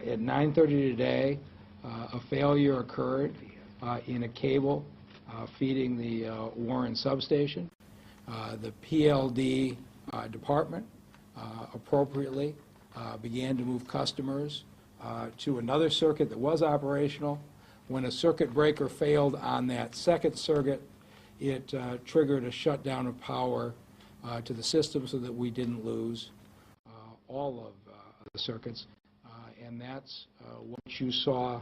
At 9:30 today, a failure occurred in a cable feeding the Warren substation. The PLD department appropriately began to move customers to another circuit that was operational. When a circuit breaker failed on that second circuit, it triggered a shutdown of power to the system so that we didn't lose all of the circuits, and that's what you saw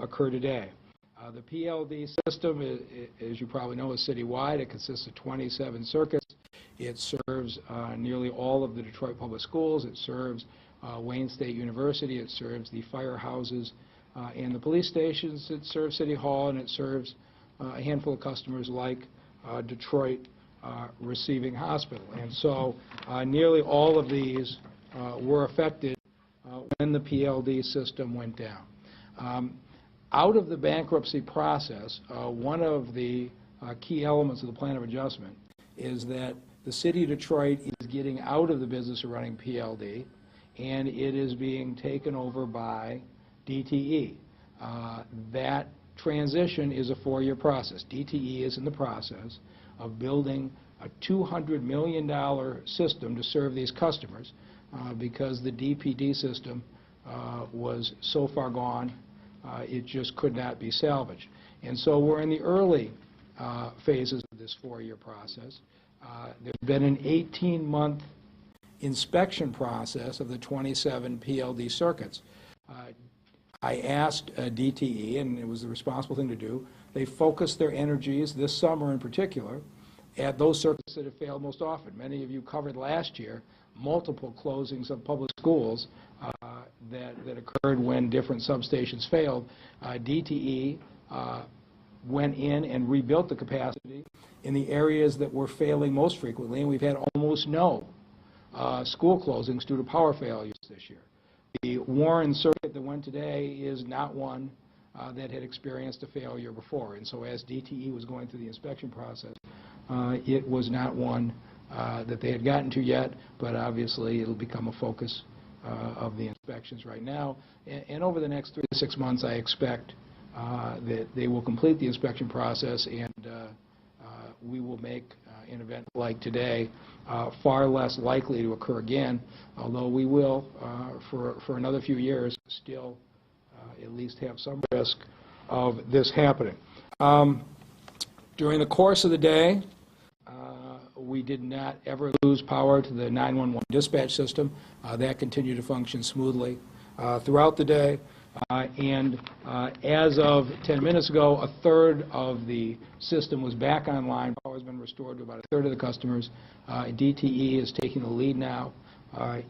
occur today. The PLD system, as you probably know, is citywide. It consists of 27 circuits. It serves nearly all of the Detroit public schools. It serves Wayne State University. It serves the firehouses and the police stations. It serves City Hall, and it serves a handful of customers like Detroit Receiving Hospital. And so nearly all of these were affected when the PLD system went down. Out of the bankruptcy process, one of the key elements of the plan of adjustment is that the City of Detroit is getting out of the business of running PLD, and it is being taken over by DTE. That transition is a 4-year process. DTE is in the process of building a $200 million system to serve these customers because the DPD system was so far gone it just could not be salvaged. And so we're in the early phases of this 4-year process. There's been an 18-month inspection process of the 27 PLD circuits. I asked DTE, and it was the responsible thing to do, they focused their energies this summer in particular at those circuits that have failed most often. Many of you covered last year multiple closings of public schools that occurred when different substations failed. DTE went in and rebuilt the capacity in the areas that were failing most frequently, and we've had almost no school closings due to power failures this year. The Warren circuit that went today is not one that had experienced a failure before, and so as DTE was going through the inspection process, it was not one that they had gotten to yet, but obviously it'll become a focus of the inspections right now. And over the next 3 to 6 months, I expect that they will complete the inspection process, and we will make an event like today far less likely to occur again, although we will, for another few years, still at least have some risk of this happening. During the course of the day, we did not ever lose power to the 911 dispatch system. That continued to function smoothly throughout the day. And as of 10 minutes ago, a third of the system was back online. Power has been restored to about a third of the customers. DTE is taking the lead now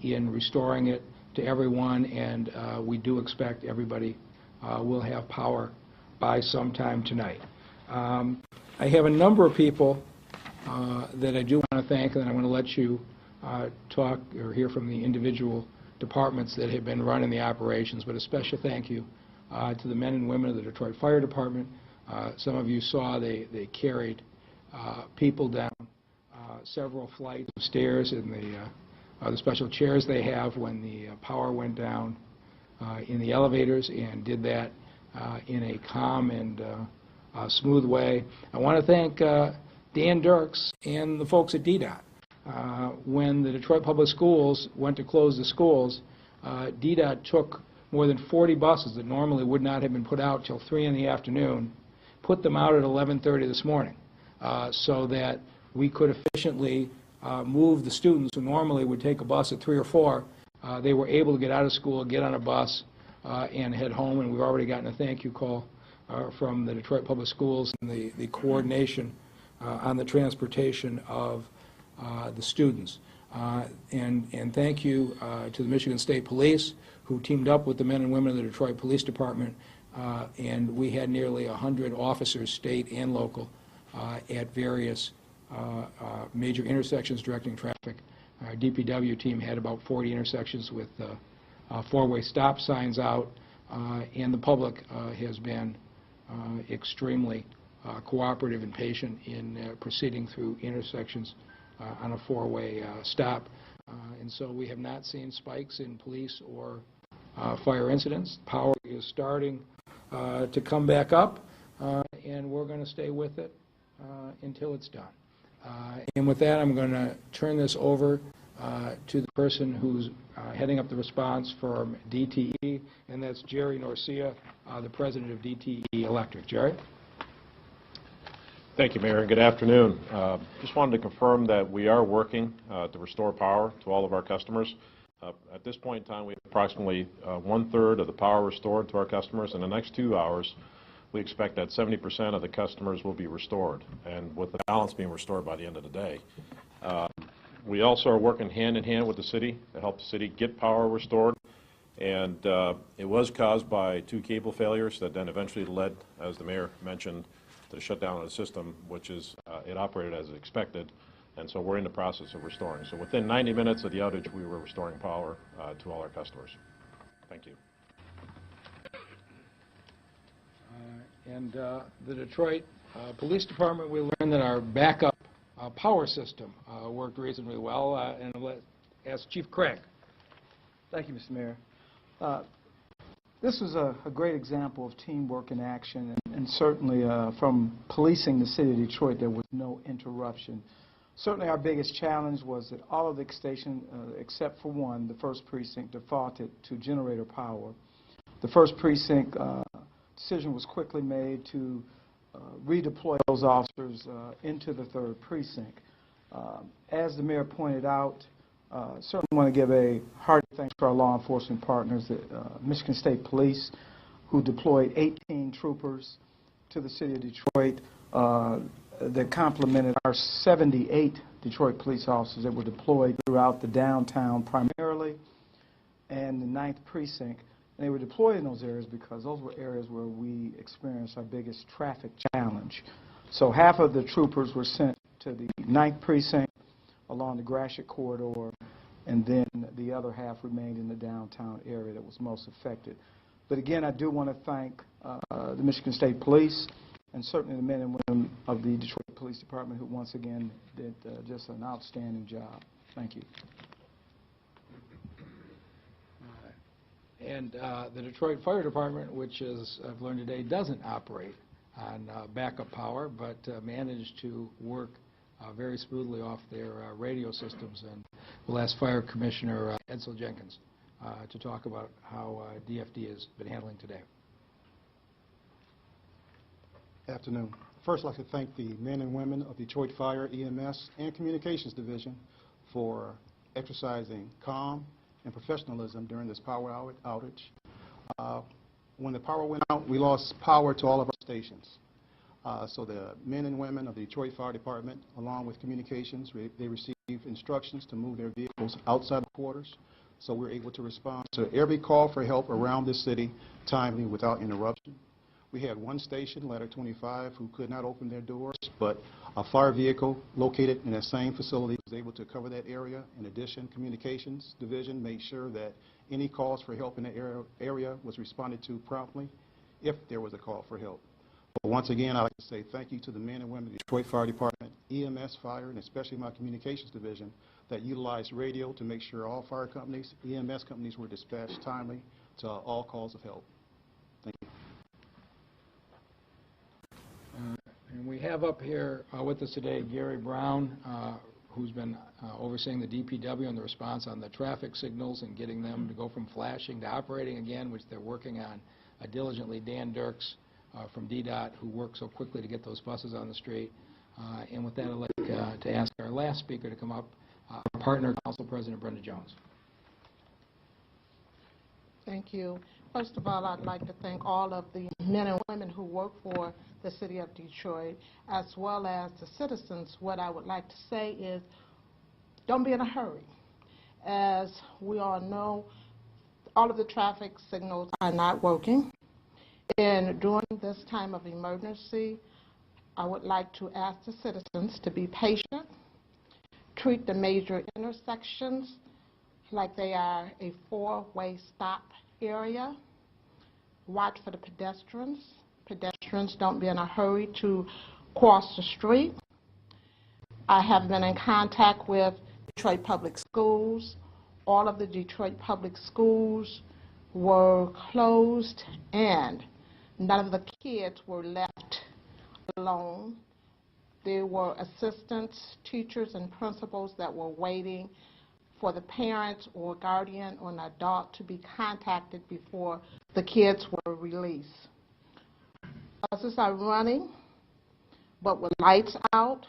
in restoring it to everyone, and we do expect everybody will have power by sometime tonight. I have a number of people that I do want to thank, and I want to let you talk or hear from the individual departments that have been running the operations, but a special thank you to the men and women of the Detroit Fire Department. Some of you saw they carried people down several flights of stairs in the special chairs they have when the power went down in the elevators, and did that in a calm and smooth way. I want to thank Dan Dirks and the folks at DDOT. When the Detroit Public Schools went to close the schools, DDOT took more than 40 buses that normally would not have been put out till 3 in the afternoon, put them out at 11:30 this morning so that we could efficiently move the students who normally would take a bus at 3 or 4. They were able to get out of school, get on a bus, and head home, and we've already gotten a thank you call from the Detroit Public Schools and the coordination on the transportation of the students. And thank you to the Michigan State Police, who teamed up with the men and women of the Detroit Police Department, and we had nearly 100 officers, state and local, at various major intersections directing traffic. Our DPW team had about 40 intersections with 4-way stop signs out, and the public has been extremely cooperative and patient in proceeding through intersections on a 4-way stop. And so we have not seen spikes in police or fire incidents. Power is starting to come back up, and we're going to stay with it until it's done. And with that, I'm going to turn this over to the person who's heading up the response from DTE, and that's Jerry Norcia, the president of DTE Electric. Jerry? Thank you, Mayor, and good afternoon. Just wanted to confirm that we are working to restore power to all of our customers. At this point in time, we have approximately 1/3 of the power restored to our customers. In the next 2 hours, we expect that 70% of the customers will be restored, and with the balance being restored by the end of the day. We also are working hand in hand with the city to help the city get power restored, and it was caused by 2 cable failures that then eventually led, as the mayor mentioned, to the shutdown of the system, which is it operated as expected, and so we're in the process of restoring. So within 90 minutes of the outage, we were restoring power to all our customers. Thank you. And the Detroit Police Department, we learned that our backup power system worked reasonably well, and I'll ask Chief Craig. Thank you, Mr. Mayor. This was a great example of teamwork in action, and certainly from policing the city of Detroit, there was no interruption. Certainly our biggest challenge was that all of the stations, except for one, the 1st Precinct, defaulted to generator power. The 1st Precinct decision was quickly made to redeploy those officers into the 3rd Precinct. As the mayor pointed out, certainly want to give a hearty thanks to our law enforcement partners, the Michigan State Police, who deployed 18 troopers to the city of Detroit that complemented our 78 Detroit police officers that were deployed throughout the downtown primarily and the 9th Precinct. And they were deployed in those areas because those were areas where we experienced our biggest traffic challenge. So half of the troopers were sent to the 9th Precinct along the Gratiot corridor, and then the other half remained in the downtown area that was most affected. But again, I do want to thank the Michigan State Police and certainly the men and women of the Detroit Police Department who once again did just an outstanding job. Thank you. And the Detroit Fire Department, which is, I've learned today, doesn't operate on backup power, but managed to work very smoothly off their radio systems. And we'll ask Fire Commissioner Edsel Jenkins to talk about how DFD has been handling today. Afternoon. First, I'd like to thank the men and women of Detroit Fire, EMS, and Communications Division for exercising calm and professionalism during this power outage. When the power went out, we lost power to all of our stations. So the men and women of the Detroit Fire Department, along with Communications, they received instructions to move their vehicles outside the quarters. So we're able to respond to every call for help around the city timely without interruption. We had one station, Ladder 25, who could not open their doors, but a fire vehicle located in that same facility was able to cover that area. In addition, Communications Division made sure that any calls for help in the area was responded to promptly if there was a call for help. But once again, I'd like to say thank you to the men and women of the Detroit Fire Department, EMS, Fire, and especially my Communications Division that utilized radio to make sure all fire companies, EMS companies were dispatched timely to all calls of help. Thank you. And we have up here with us today Gary Brown, who's been overseeing the DPW and the response on the traffic signals and getting them to go from flashing to operating again, which they're working on diligently. Dan Dirks from DDOT, who worked so quickly to get those buses on the street. And with that, I'd like to ask our last speaker to come up, our partner, Council President Brenda Jones. Thank you. First of all, I'd like to thank all of the men and women who work for the city of Detroit, as well as the citizens. What I would like to say is, don't be in a hurry. As we all know, all of the traffic signals are not working. And during this time of emergency, I would like to ask the citizens to be patient, treat the major intersections like they are a four-way stop area. Watch for the pedestrians. Pedestrians, don't be in a hurry to cross the street. I have been in contact with Detroit Public Schools. All of the Detroit Public Schools were closed and none of the kids were left alone. There were assistants, teachers, and principals that were waiting for the parents or guardian or an adult to be contacted before the kids were released. Buses are running, but with lights out,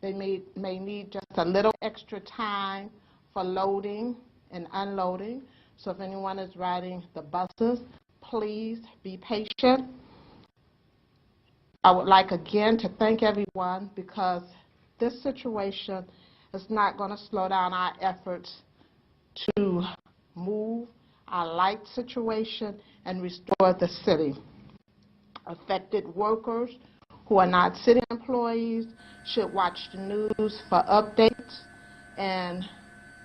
they may need just a little extra time for loading and unloading. So if anyone is riding the buses, please be patient. I would like again to thank everyone because this situation is not going to slow down our efforts to move our light situation and restore the city. Affected workers who are not city employees should watch the news for updates and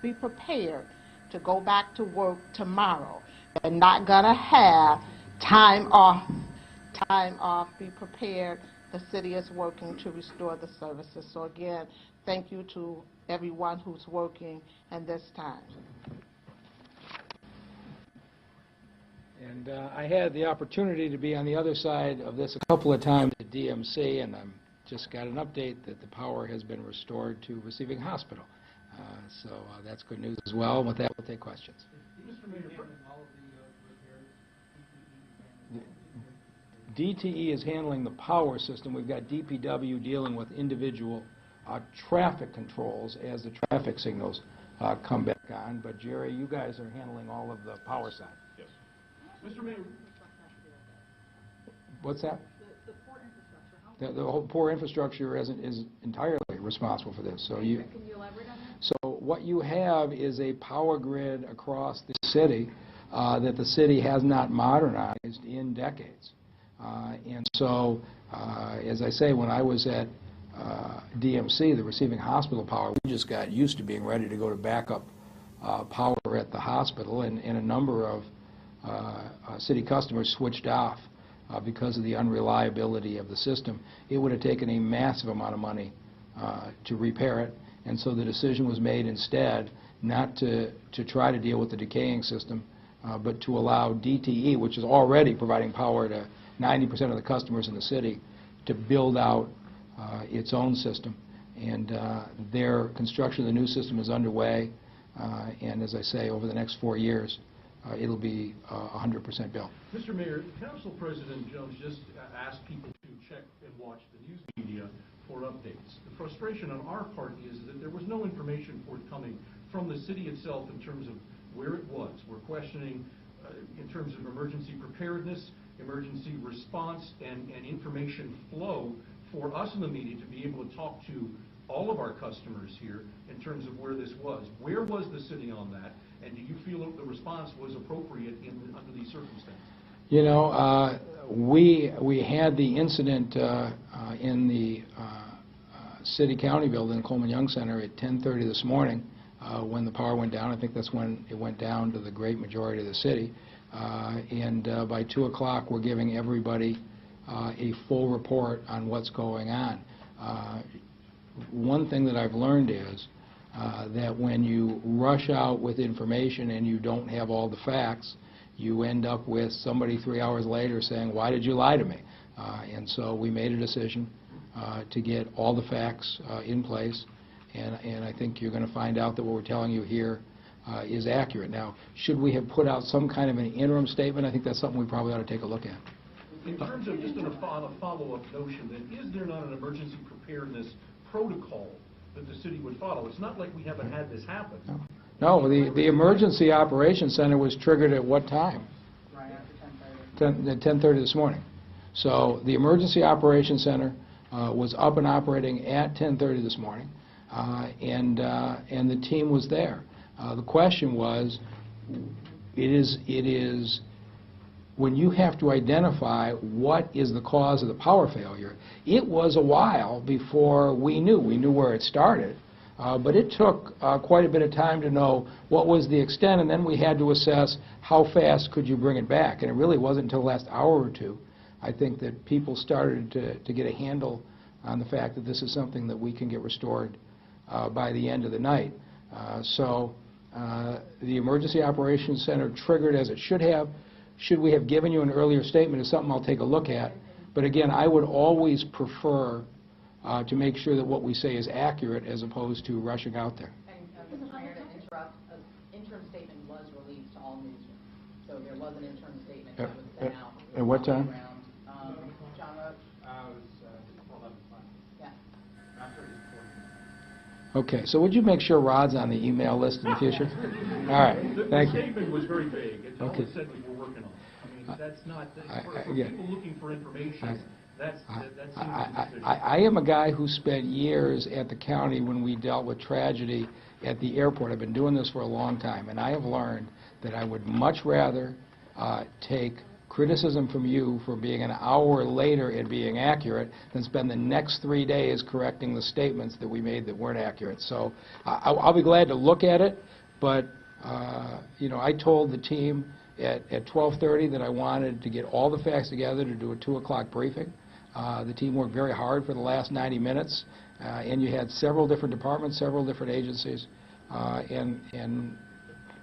be prepared to go back to work tomorrow. They're not going to have time off. Be prepared. The city is working to restore the services. So again, thank you to everyone who's working in this time. And I had the opportunity to be on the other side of this a couple of times at DMC, and I just got an update that the power has been restored to Receiving Hospital. So that's good news as well. With that, we'll take questions. DTE is handling the power system. We've got DPW dealing with individual traffic controls as the traffic signals come back on. But Jerry, you guys are handling all of the power side. Yes. Mr. Mayor. What's that? The poor infrastructure. The whole poor infrastructure is entirely responsible for this. So you. Can you elaborate on that? So what you have is a power grid across the city that the city has not modernized in decades. And so, as I say, when I was at DMC, the Receiving Hospital power, we just got used to being ready to go to backup power at the hospital, and a number of city customers switched off because of the unreliability of the system. It would have taken a massive amount of money to repair it, and so the decision was made instead not to try to deal with the decaying system, but to allow DTE, which is already providing power to 90% of the customers in the city, to build out its own system. And their construction of the new system is underway, and as I say, over the next 4 years, it'll be 100% built. Mr. Mayor, Council President Jones just asked people to check and watch the news media for updates. The frustration on our part is that there was no information forthcoming from the city itself in terms of where it was. We're questioning in terms of emergency preparedness, emergency response, and information flow for us in the media to be able to talk to all of our customers here in terms of where this was. Where was the city on that, and do you feel that the response was appropriate under these circumstances? You know, we had the incident in the city-county building, Coleman Young Center, at 10:30 this morning when the power went down. I think that's when it went down to the great majority of the city. And by 2 o'clock, we're giving everybody a full report on what's going on. One thing that I've learned is that when you rush out with information and you don't have all the facts, you end up with somebody 3 hours later saying, "Why did you lie to me?" And so we made a decision to get all the facts in place, and I think you're going to find out that what we're telling you here is accurate. Now, should we have put out some kind of an interim statement? I think that's something we probably ought to take a look at. In terms of just on a follow-up notion, then, is there not an emergency preparedness protocol that the city would follow? It's not like we haven't had this happen. No, the Emergency Operations Center was triggered at what time? Right after 10:30. At 10:30 this morning. So the Emergency Operations Center was up and operating at 10:30 this morning, and the team was there. The question was, it is when you have to identify what is the cause of the power failure. It was a while before we knew. We knew where it started, but it took quite a bit of time to know what was the extent, and then we had to assess how fast could you bring it back. And it really wasn't until the last hour or two, I think, that people started to get a handle on the fact that this is something that we can get restored by the end of the night. So the Emergency Operations Center triggered as it should have. Should we have given you an earlier statement is something I'll take a look at. But again, I would always prefer to make sure that what we say is accurate as opposed to rushing out there. And Mr. Mayor, to interrupt, an interim statement was released to all newsmen. So there was an interim statement that was sent out. At what time? John Roach? Yeah. Okay, so would you make sure Rod's on the email list in the future? All right, thank you. The statement was very vague. All Okay. it said was we're working on it. I mean, that's not, for yeah. people looking for information, that seems I am a guy who spent years at the county when we dealt with tragedy at the airport. I've been doing this for a long time, and I have learned that I would much rather take criticism from you for being an hour later and being accurate than spend the next 3 days correcting the statements that we made that weren't accurate. So I'll be glad to look at it, but you know, I told the team at 12:30 that I wanted to get all the facts together to do a 2 o'clock briefing. The team worked very hard for the last 90 minutes, and you had several different departments, several different agencies, and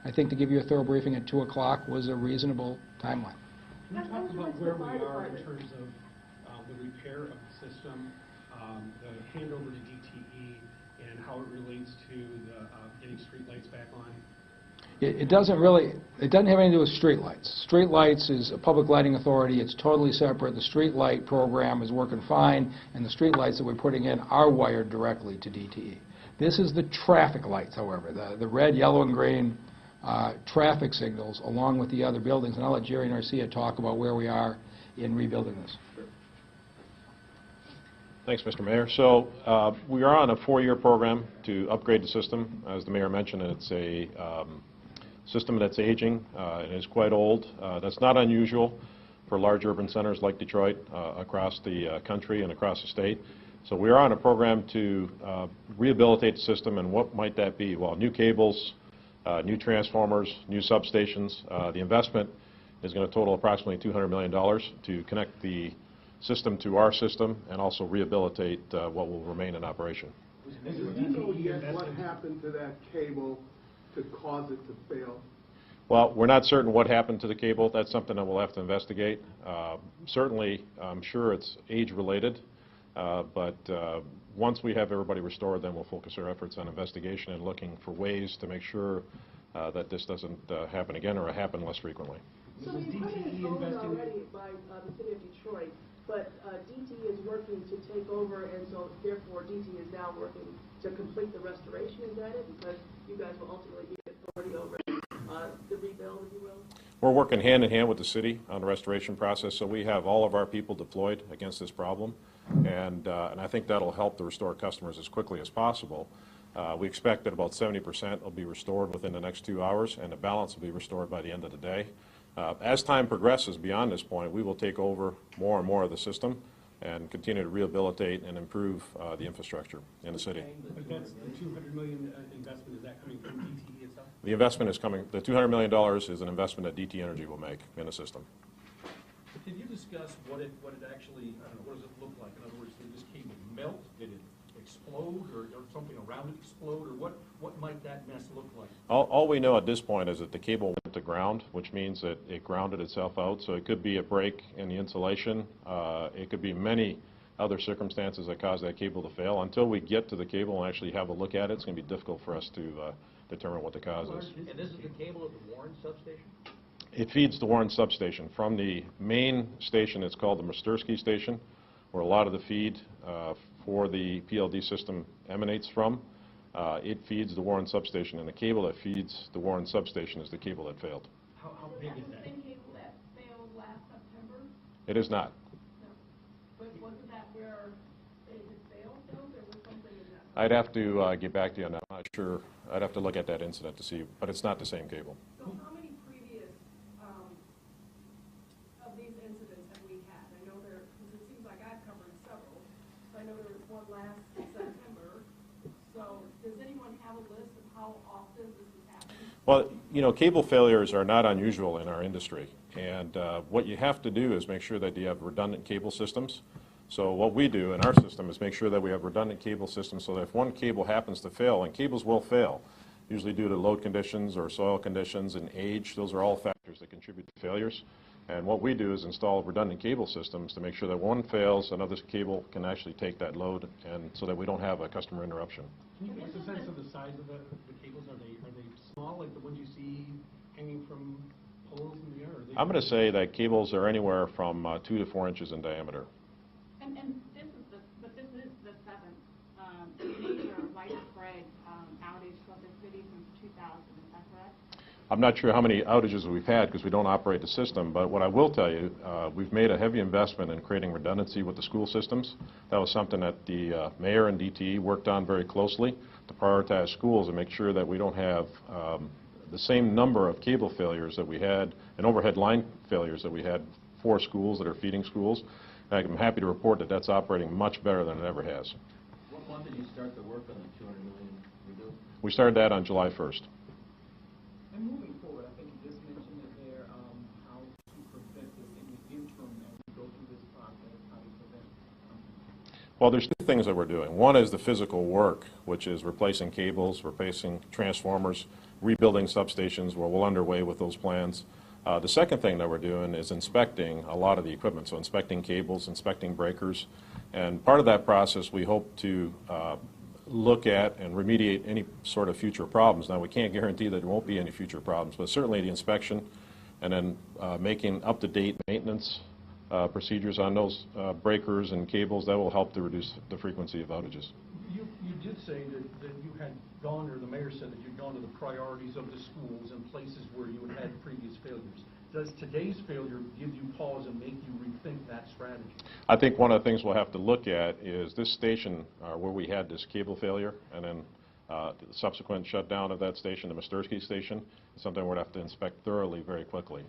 I think to give you a thorough briefing at 2 o'clock was a reasonable timeline. Can you talk about where we are in terms of the repair of the system, the handover to DTE, and how it relates to the getting street lights back on? It doesn't have anything to do with streetlights. Streetlights is a public lighting authority. It's totally separate. The street light program is working fine, and the streetlights that we're putting in are wired directly to DTE. This is the traffic lights, however, the red, yellow, and green traffic signals along with the other buildings, and I'll let Jerry Narcia talk about where we are in rebuilding this. Thanks, Mr. Mayor. So we are on a 4-year program to upgrade the system. As the Mayor mentioned, it's a system that's aging and is quite old. That's not unusual for large urban centers like Detroit across the country and across the state. So we are on a program to rehabilitate the system, and what might that be? Well, new cables, new transformers, new substations. The investment is going to total approximately $200 million to connect the system to our system and also rehabilitate what will remain in operation. Do you know yet what happened to that cable to cause it to fail? Well, we're not certain what happened to the cable. That's something that we'll have to investigate. Certainly, I'm sure it's age-related, but once we have everybody restored, then we'll focus our efforts on investigation and looking for ways to make sure that this doesn't happen again or happen less frequently. So the equipment is owned already by the city of Detroit, but DTE is working to take over, and so therefore DTE is now working to complete the restoration. Is that it? Because you guys will ultimately be authority over the rebuild, if you will? We're working hand in hand with the city on the restoration process, so we have all of our people deployed against this problem, and I think that'll help to restore customers as quickly as possible. We expect that about 70% will be restored within the next 2 hours, and the balance will be restored by the end of the day. As time progresses beyond this point, we will take over more and more of the system and continue to rehabilitate and improve the infrastructure in the city. But that's the $200 million investment. Is that coming from DTE itself? The investment is coming. The $200 million is an investment that DTE Energy will make in the system. Can you discuss what it actually, I don't know, what does it look like? In other words, did this cable melt? Did it explode, or something around it explode, or what might that mess look like? All we know at this point is that the cable went to ground, which means that it grounded itself out. So it could be a break in the insulation. It could be many other circumstances that cause that cable to fail. Until we get to the cable and actually have a look at it, it's going to be difficult for us to determine what the cause is. And this is the cable at the Warren substation? It feeds the Warren substation from the main station. It's called the Mustersky station, where a lot of the feed for the PLD system emanates from. It feeds the Warren substation, and the cable that feeds the Warren substation is the cable that failed. How big is that? the same cable that failed last September? It is not. No. But wasn't that where it had failed, though? There was something in that? I'd have to get back to you on that. I'm not sure. I'd have to look at that incident to see, but it's not the same cable. So how many previous of these incidents have we had? I know there, because it seems like I've covered several. I know there was one last September. So does anyone have a list of how often this is happening? Well, you know, cable failures are not unusual in our industry, and what you have to do is make sure that you have redundant cable systems. So what we do in our system is make sure that we have redundant cable systems so that if one cable happens to fail, and cables will fail, usually due to load conditions or soil conditions and age. Those are all factors that contribute to failures. And what we do is install redundant cable systems to make sure that one fails, another cable can actually take that load, and so that we don't have a customer interruption. Can you give us a sense of the size of the cables? Are they small, like the ones you see hanging from poles in the air? I'm going to say that cables are anywhere from 2 to 4 inches in diameter. And this is the seventh major widespread outage for the city since 2000. Is that correct? I'm not sure how many outages we've had because we don't operate the system, but what I will tell you, we've made a heavy investment in creating redundancy with the school systems. That was something that the mayor and DTE worked on very closely to prioritize schools and make sure that we don't have the same number of cable failures that we had and overhead line failures that we had for schools that are feeding schools. And I'm happy to report that that's operating much better than it ever has. What month did you start the work on the $200 million rebuild? We started that on July 1st. And moving forward, I think you just mentioned it there, how to prevent this in the interim as we go through this process, how to prevent. Well, there's two things that we're doing. One is the physical work, which is replacing cables, replacing transformers, rebuilding substations. We're well underway with those plans. The second thing that we're doing is inspecting a lot of the equipment, so inspecting cables, inspecting breakers. And part of that process, we hope to look at and remediate any sort of future problems. Now, we can't guarantee that there won't be any future problems, but certainly the inspection and then making up-to-date maintenance procedures on those breakers and cables, that will help to reduce the frequency of outages. You did say that you had gone, or the mayor said that you'd gone to the priorities of the schools and places where you had had previous failures. Does today's failure give you pause and make you rethink that strategy? I think one of the things we'll have to look at is this station where we had this cable failure and then the subsequent shutdown of that station, the Mistursky station, is something we're going to have to inspect thoroughly very quickly.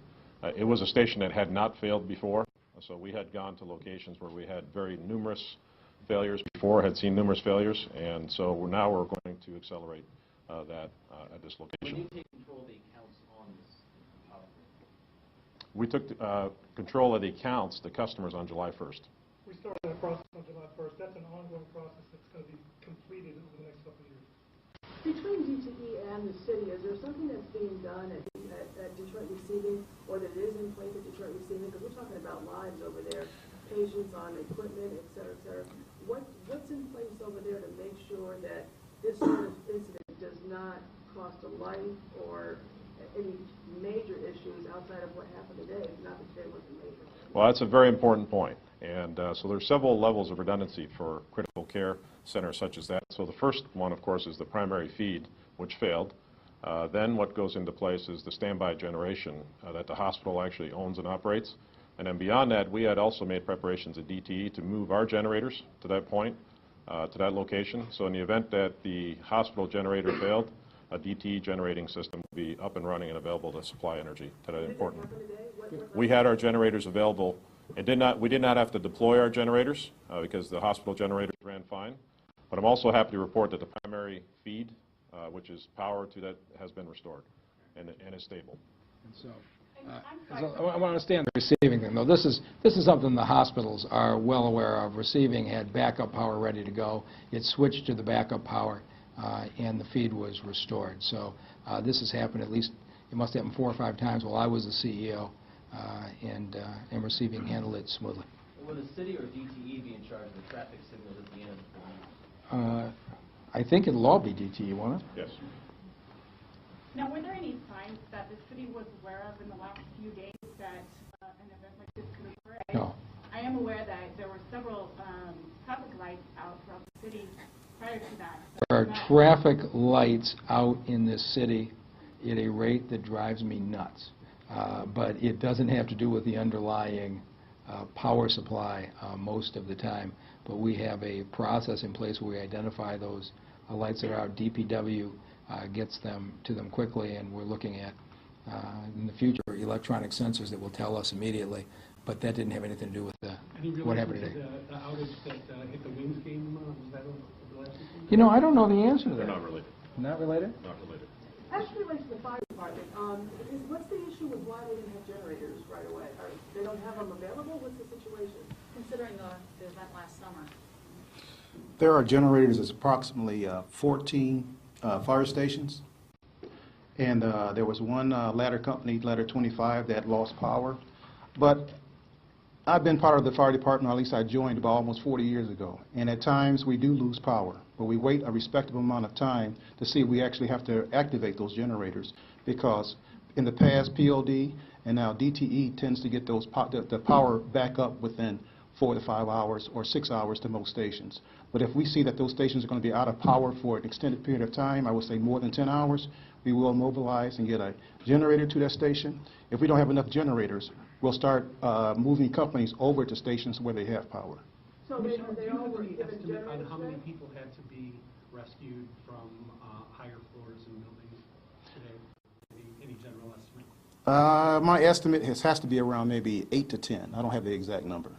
It was a station that had not failed before, so we had gone to locations where we had very numerous failures before, had seen numerous failures, and so now we're going to accelerate that at this location. When you take control of the accounts on this power grid? We took control of the accounts, the customers, on July 1st. We started that process on July 1st. That's an ongoing process that's going to be completed over the next couple of years. Between DTE and the city, is there something that's being done at Detroit Receiving, or that is in place at Detroit Receiving? Because we're talking about lives over there, patients on equipment, et cetera, et cetera. What's in place over there to make sure that this sort of incident does not cost a life or any major issues outside of what happened today? Not that today wasn't major. Well, that's a very important point. And so there's several levels of redundancy for critical care centers such as that. So the first one, of course, is the primary feed, which failed. Then what goes into place is the standby generation that the hospital actually owns and operates. And then beyond that, we had also made preparations at DTE to move our generators to that point, to that location. So in the event that the hospital generator failed, a DTE generating system will be up and running and available to supply energy to that important. We had our generators available. We did not have to deploy our generators because the hospital generators ran fine. But I'm also happy to report that the primary feed, which is power to that, has been restored and is stable. And so, I want to understand the receiving thing, though. This is something the hospitals are well aware of. Receiving had backup power ready to go. It switched to the backup power, and the feed was restored. So this has happened at least, it must have happened 4 or 5 times while I was the CEO, and Receiving handled it smoothly. Will the city or DTE be in charge of the traffic signals at the end of the line? I think it'll all be DTE, won't it? Yes. Now, were there any signs that the city was aware of in the last few days that an event like this could occur? No. I am aware that there were several traffic lights out throughout the city prior to that. There are traffic lights out in this city at a rate that drives me nuts. But it doesn't have to do with the underlying power supply most of the time. But we have a process in place where we identify those lights that are out. DPW gets them to them quickly, and we're looking at, in the future, electronic sensors that will tell us immediately. But that didn't have anything to do with what happened today. The outage that hit the Wings game, was that over the last weekend? You know, I don't know the answer to that. They're not related. Not related? Not related. Actually relates to the fire department. What's the issue with why they didn't have generators right away? They don't have them available? What's the situation? Considering the event last summer. There are generators at approximately 14 fire stations. And there was one ladder company, Ladder 25, that lost power. But I've been part of the fire department, or at least I joined about almost 40 years ago. And at times we do lose power, but we wait a respectable amount of time to see if we actually have to activate those generators, because in the past, PLD and now DTE tends to get those the power back up within 4 to 5 hours or 6 hours to most stations. But if we see that those stations are going to be out of power for an extended period of time, I would say more than 10 hours, we will mobilize and get a generator to that station. If we don't have enough generators, we'll start moving companies over to stations where they have power. So Do they you all have were any given estimate on generators how many then? people had to be rescued from higher floors in buildings today? Any general estimate? My estimate has to be around maybe 8 to 10. I don't have the exact number.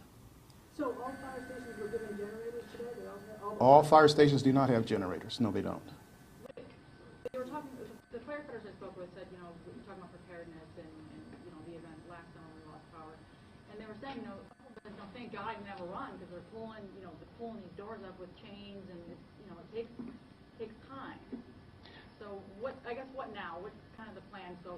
So all fire stations were given generators today? They all All fire stations do not have generators. No, they don't. They were talking, the firefighters I spoke with said, we're talking about preparedness and the event last summer we lost power. And they were saying, thank God it never run because they're pulling, they're pulling these doors up with chains and it takes time. So I guess what now? What's kind of the plan? So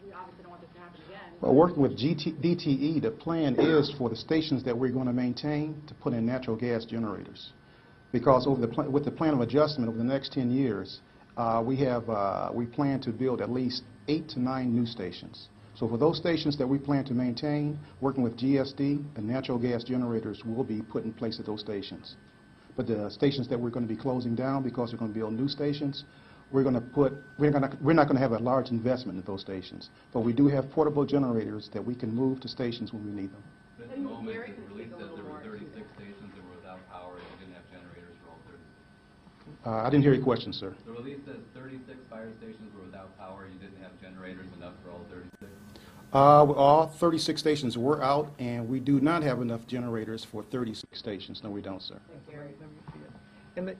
we obviously don't want this to happen again. Well, working with DTE, the plan is for the stations that we're going to maintain to put in natural gas generators. Because with the plan of adjustment over the next 10 years, we plan to build at least 8 to 9 new stations. So for those stations that we plan to maintain, working with GSD, the natural gas generators will be put in place at those stations. But the stations that we're going to be closing down because we're going to build new stations, we're not going to have a large investment in those stations. But we do have portable generators that we can move to stations when we need them. At the moment, the release says there were 36 stations that were without power and didn't have generators for all 36. I didn't hear your question, sir. The release says 36 fire stations were without power. You didn't have generators enough for all 36. All 36 stations were out, and we do not have enough generators for 36 stations. No, we don't, sir. And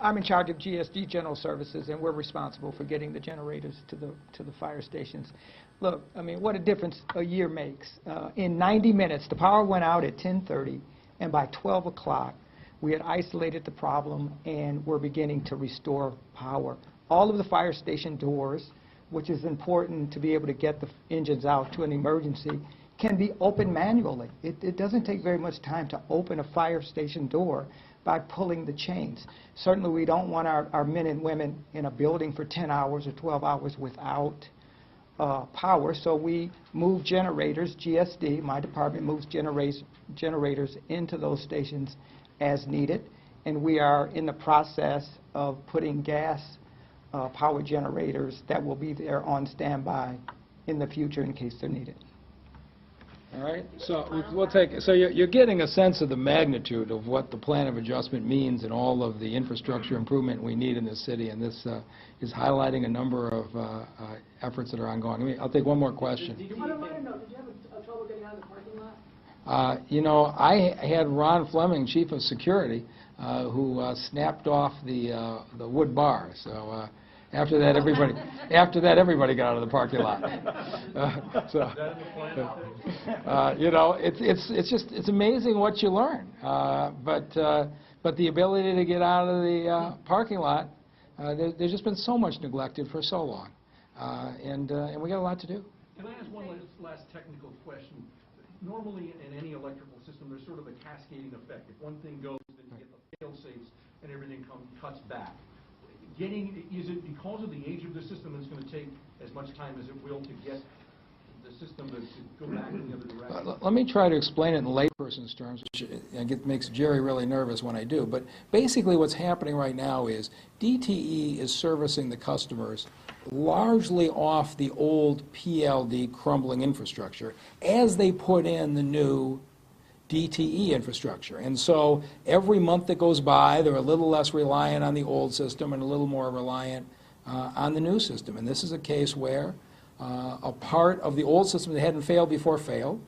I'm in charge of GSD General Services, and we're responsible for getting the generators to the fire stations. Look, I mean, what a difference a year makes. In 90 minutes, the power went out at 10:30, and by 12 o'clock, we had isolated the problem, and we're beginning to restore power. All of the fire station doors, which is important to be able to get the engines out to an emergency, can be opened manually. It doesn't take very much time to open a fire station door by pulling the chains. Certainly we don't want our men and women in a building for 10 hours or 12 hours without power, so we move generators. GSD, my department, moves generators into those stations as needed, and we are in the process of putting gas power generators that will be there on standby in the future in case they're needed. All right, so we'll take. So you're getting a sense of the magnitude of what the plan of adjustment means and all of the infrastructure improvement we need in this city, and this is highlighting a number of efforts that are ongoing. I'll take one more question. I want to know, did you have trouble getting out of the parking lot? I had Ron Fleming, Chief of Security, who snapped off the wood bar. So after that, everybody got out of the parking lot. It's amazing what you learn. But the ability to get out of the parking lot, there's just been so much neglected for so long, and we got a lot to do. Can I ask one last technical question? Normally, in any electrical system, there's sort of a cascading effect. If one thing goes, then you get the fail-safes, and everything cuts back. Is it because of the age of the system it's going to take as much time as it will to get the system to go back in the other direction? Let me try to explain it in layperson's terms, which makes Jerry really nervous when I do. But basically what's happening right now is DTE is servicing the customers largely off the old PLD crumbling infrastructure as they put in the new DTE infrastructure. And so every month that goes by, they're a little less reliant on the old system and a little more reliant on the new system. And this is a case where a part of the old system that hadn't failed before failed.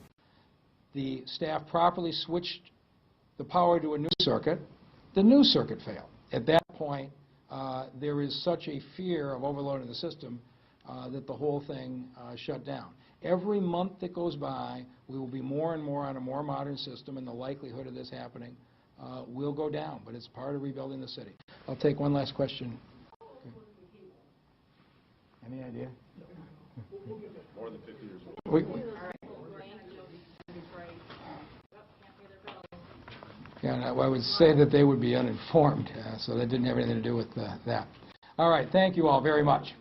The staff properly switched the power to a new circuit. The new circuit failed. At that point, there is such a fear of overloading the system that the whole thing shut down. Every month that goes by, we will be more and more on a more modern system, and the likelihood of this happening will go down, but it's part of rebuilding the city. I'll take one last question. Any idea? More than 50 years old. Yeah, I would say that they would be uninformed, so that didn't have anything to do with that. All right, thank you all very much.